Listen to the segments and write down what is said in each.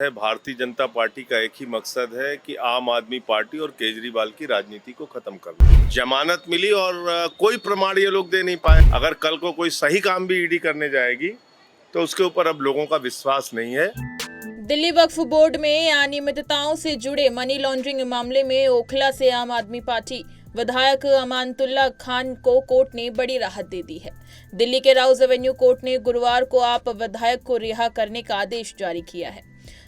है भारतीय जनता पार्टी का एक ही मकसद है कि आम आदमी पार्टी और केजरीवाल की राजनीति को खत्म करना। जमानत मिली और कोई प्रमाण ये लोग दे नहीं पाए। अगर कल को कोई सही काम भी ईडी करने जाएगी तो उसके ऊपर अब लोगों का विश्वास नहीं है। दिल्ली वक्फ बोर्ड में अनियमितताओं से जुड़े मनी लॉन्ड्रिंग मामले में ओखला से आम आदमी पार्टी विधायक अमानतुल्लाह खान को कोर्ट ने बड़ी राहत दे दी है। दिल्ली के राउज एवेन्यू कोर्ट ने गुरुवार को आप विधायक को रिहा करने का आदेश जारी किया है।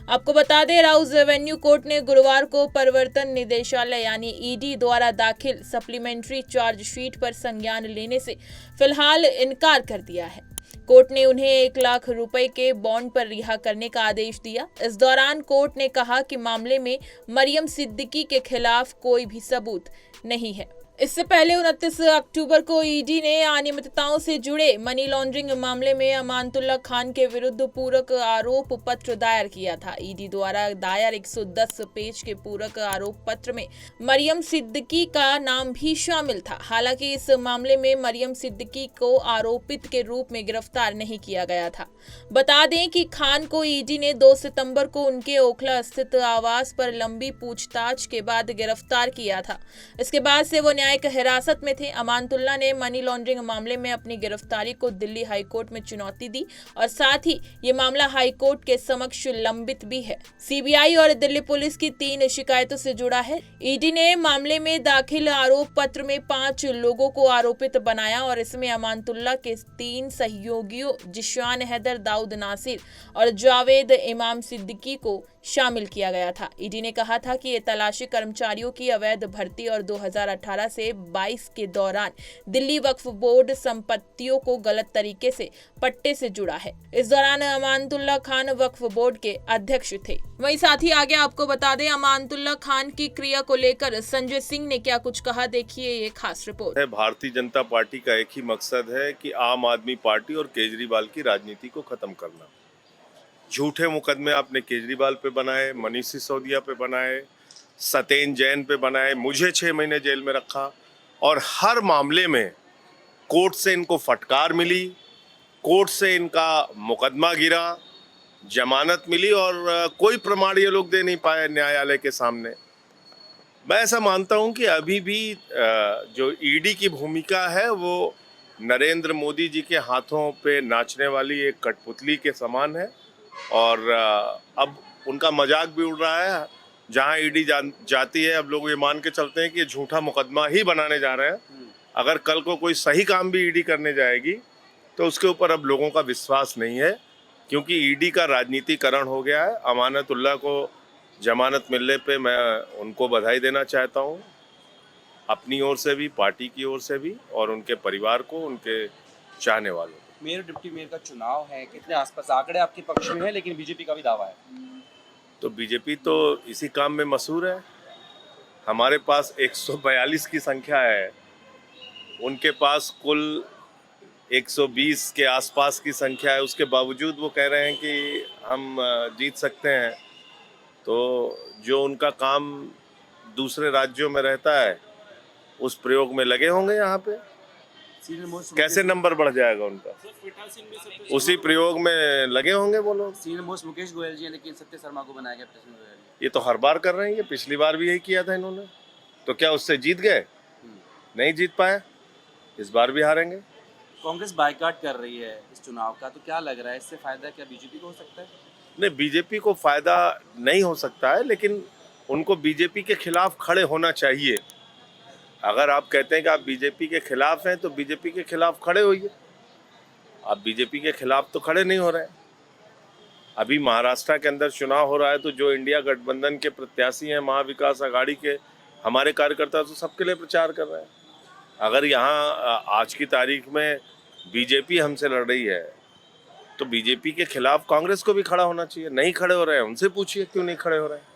आपको बता दें, राउज एवेन्यू कोर्ट ने गुरुवार को प्रवर्तन निदेशालय यानी ईडी द्वारा दाखिल सप्लीमेंट्री चार्जशीट पर संज्ञान लेने से फिलहाल इनकार कर दिया है। कोर्ट ने उन्हें 1 लाख रुपए के बॉन्ड पर रिहा करने का आदेश दिया। इस दौरान कोर्ट ने कहा कि मामले में मरियम सिद्दीकी के खिलाफ कोई भी सबूत नहीं है। इससे पहले 29 अक्टूबर को ईडी ने अनियमितताओं से जुड़े मनी लॉन्ड्रिंग मामले में अमानतुल्लाह खान के विरुद्ध पूरक आरोप पत्र दायर किया था। ईडी द्वारा दायर 110 पेज के पूरक आरोप पत्र में मरियम सिद्दीकी का नाम भी शामिल था। हालांकि इस मामले में मरियम सिद्दीकी को आरोपित के रूप में गिरफ्तार नहीं किया गया था। बता दें कि खान को ईडी ने 2 सितंबर को उनके ओखला स्थित आवास पर लंबी पूछताछ के बाद गिरफ्तार किया था। इसके बाद से वो न्यायिक हिरासत में थे। अमानतुल्लाह ने मनी लॉन्ड्रिंग मामले में अपनी गिरफ्तारी को दिल्ली हाईकोर्ट में चुनौती दी और साथ ही ये मामला हाईकोर्ट के समक्ष लंबित भी है। सीबीआई और दिल्ली पुलिस की 3 शिकायतों से जुड़ा है। ईडी ने मामले में दाखिल आरोप पत्र में 5 लोगों को आरोपित बनाया और इसमें अमानतुल्लाह के 3 सहयोगियों जिशान हैदर, दाऊद नासिर और जावेद इमाम सिद्दीकी को शामिल किया गया था। ईडी ने कहा था कि ये तलाशी कर्मचारियों की अवैध भर्ती और 2018 से 22 के दौरान दिल्ली वक्फ बोर्ड संपत्तियों को गलत तरीके से पट्टे से जुड़ा है। इस दौरान अमानतुल्लाह खान वक्फ बोर्ड के अध्यक्ष थे। वहीं साथ ही आगे आपको बता दें, अमानतुल्लाह खान की क्रिया को लेकर संजय सिंह ने क्या कुछ कहा, देखिए ये खास रिपोर्ट। भारतीय जनता पार्टी का एक ही मकसद है कि आम आदमी पार्टी और केजरीवाल की राजनीति को खत्म करना। झूठे मुकदमे आपने केजरीवाल पे बनाए, मनीष सिसोदिया पे बनाए, सत्येंद्र जैन पे बनाए, मुझे 6 महीने जेल में रखा और हर मामले में कोर्ट से इनको फटकार मिली, कोर्ट से इनका मुकदमा गिरा, जमानत मिली और कोई प्रमाण ये लोग दे नहीं पाए न्यायालय के सामने। मैं ऐसा मानता हूं कि अभी भी जो ईडी की भूमिका है वो नरेंद्र मोदी जी के हाथों पे नाचने वाली एक कठपुतली के समान है और अब उनका मजाक भी उड़ रहा है। जहां ईडी जाती है, अब लोग ये मान के चलते हैं कि झूठा मुकदमा ही बनाने जा रहे हैं। अगर कल को कोई सही काम भी ईडी करने जाएगी तो उसके ऊपर अब लोगों का विश्वास नहीं है, क्योंकि ईडी का राजनीतिकरण हो गया है। अमानतुल्लाह को जमानत मिलने पे मैं उनको बधाई देना चाहता हूँ, अपनी ओर से भी, पार्टी की ओर से भी और उनके परिवार को, उनके चाहने वालों को। मेयर डिप्टी मेयर का चुनाव है, कितने आसपास आंकड़े आपके पक्ष में है, लेकिन बीजेपी का भी दावा है। तो बीजेपी तो इसी काम में मशहूर है। हमारे पास 142 की संख्या है, उनके पास कुल 120 के आसपास की संख्या है। उसके बावजूद वो कह रहे हैं कि हम जीत सकते हैं। तो जो उनका काम दूसरे राज्यों में रहता है उस प्रयोग में लगे होंगे। यहाँ पे कैसे नंबर बढ़ जाएगा उनका, उसी प्रयोग में लगे होंगे वो लोग। सीनियर मोस्ट मुकेश गोयल जी हैं, लेकिन सत्य शर्मा को बनाया गया प्रेसिडेंट। ये तो हर बार कर रहे हैं, ये पिछली बार भी यही किया था इन्होंने। तो क्या उससे जीत गए? नहीं जीत पाए, इस बार भी हारेंगे। कांग्रेस बायकॉट कर रही है इस चुनाव का, तो क्या लग रहा है इससे फायदा क्या बीजेपी को हो सकता है? नहीं, बीजेपी को फायदा नहीं हो सकता है, लेकिन उनको बीजेपी के खिलाफ खड़े होना चाहिए। अगर आप कहते हैं कि आप बीजेपी के खिलाफ हैं तो बीजेपी के खिलाफ खड़े होइए। आप बीजेपी के खिलाफ तो खड़े नहीं हो रहे हैं। अभी महाराष्ट्र के अंदर चुनाव हो रहा है तो जो इंडिया गठबंधन के प्रत्याशी हैं, महाविकास आघाड़ी के, हमारे कार्यकर्ता तो सबके लिए प्रचार कर रहे हैं। अगर यहाँ आज की तारीख में बीजेपी हमसे लड़ रही है तो बीजेपी के खिलाफ कांग्रेस को भी खड़ा होना चाहिए। नहीं खड़े हो रहे हैं, उनसे पूछिए क्यों नहीं खड़े हो रहे हैं।